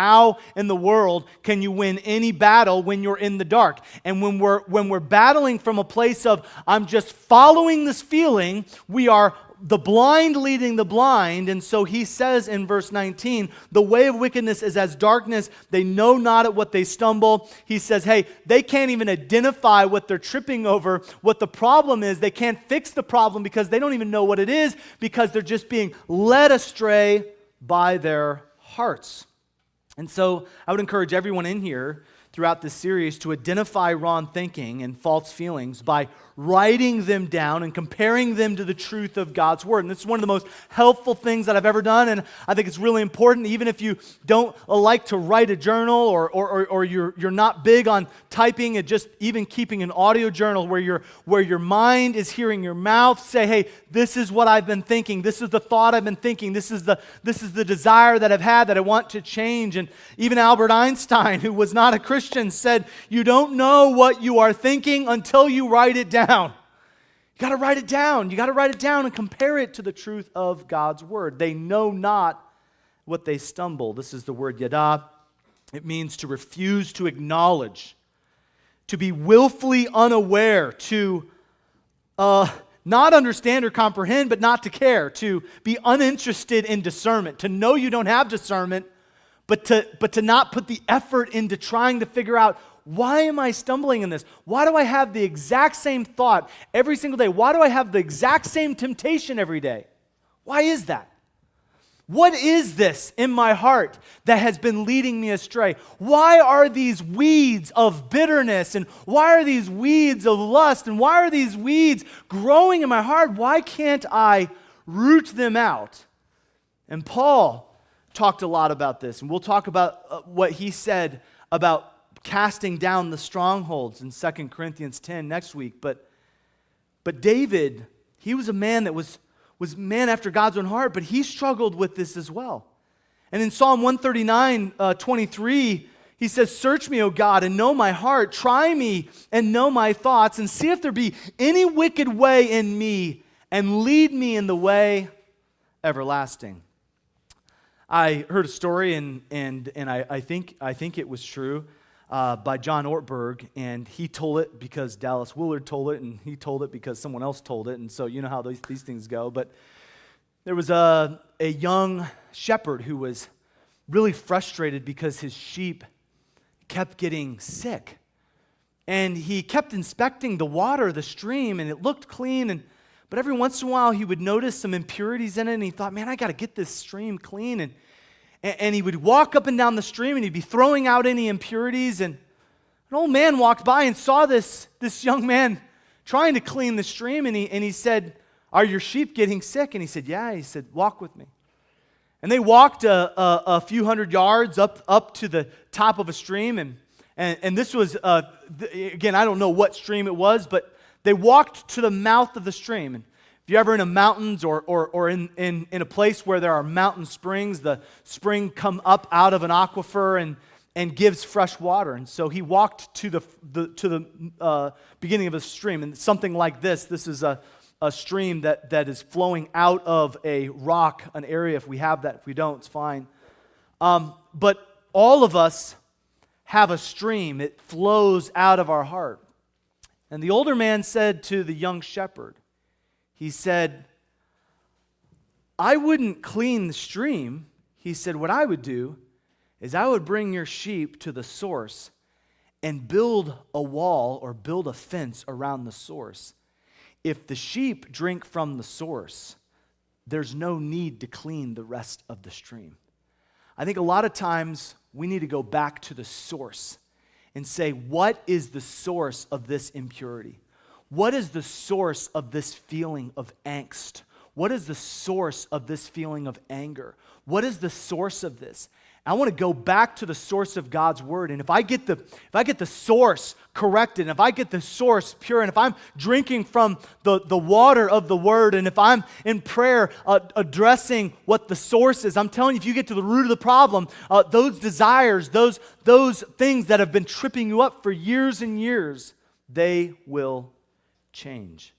how in the world can you win any battle when you're in the dark? And when we're battling from a place of, I'm just following this feeling, we are the blind leading the blind. And so he says in verse 19, the way of wickedness is as darkness. They know not at what they stumble. He says, hey, they can't even identify what they're tripping over. What the problem is, they can't fix the problem because they don't even know what it is, because they're just being led astray by their hearts. And so I would encourage everyone in here throughout this series to identify wrong thinking and false feelings by writing them down and comparing them to the truth of God's Word. And this is one of the most helpful things that I've ever done, and I think it's really important, even if you don't like to write a journal or you're not big on typing, and just even keeping an audio journal where your mind is hearing your mouth say, hey, this is what I've been thinking, this is the thought I've been thinking, this is the desire that I've had that I want to change. And even Albert Einstein, who was not a Christian, said, you don't know what you are thinking until you write it down. You got to write it down. You got to write it down and compare it to the truth of God's Word. They know not what they stumble. This is the word yada. It means to refuse to acknowledge, to be willfully unaware, to not understand or comprehend, but not to care, to be uninterested in discernment, to know you don't have discernment, but to not put the effort into trying to figure out, why am I stumbling in this? Why do I have the exact same thought every single day? Why do I have the exact same temptation every day? Why is that? What is this in my heart that has been leading me astray? Why are these weeds of bitterness, and why are these weeds of lust, and why are these weeds growing in my heart? Why can't I root them out? And Paul talked a lot about this, and we'll talk about what he said about casting down the strongholds in 2 Corinthians 10 next week. But David, he was a man that was man after God's own heart, but he struggled with this as well. And in Psalm 139, 23, he says, search me, O God, and know my heart. Try me and know my thoughts, and see if there be any wicked way in me, and lead me in the way everlasting. I heard a story, and I think it was true, by John Ortberg, and he told it because Dallas Willard told it, and he told it because someone else told it, and so you know how these things go. But there was a young shepherd who was really frustrated because his sheep kept getting sick. And he kept inspecting the water, the stream, and it looked clean, but every once in a while he would notice some impurities in it, and he thought, man, I got to get this stream clean. And he would walk up and down the stream, and he'd be throwing out any impurities. And an old man walked by and saw this young man trying to clean the stream. And he said, are your sheep getting sick? And he said, yeah. He said, walk with me. And they walked a few hundred yards up to the top of a stream. And this was, again, I don't know what stream it was, but they walked to the mouth of the stream. And if you're ever in the mountains or in a place where there are mountain springs, the spring come up out of an aquifer and gives fresh water. And so he walked to the beginning of a stream, and something like this. This is a stream that is flowing out of a rock, an area. If we have that, if we don't, it's fine. But all of us have a stream. It flows out of our heart. And the older man said to the young shepherd, he said, I wouldn't clean the stream. He said, what I would do is I would bring your sheep to the source and build a wall or build a fence around the source. If the sheep drink from the source, there's no need to clean the rest of the stream. I think a lot of times we need to go back to the source and say, what is the source of this impurity? What is the source of this feeling of angst? What is the source of this feeling of anger? What is the source of this? I want to go back to the source of God's Word. And if I get the source corrected, and if I get the source pure, and if I'm drinking from the water of the Word, and if I'm in prayer addressing what the source is, I'm telling you, if you get to the root of the problem, those desires, those things that have been tripping you up for years and years, they will change.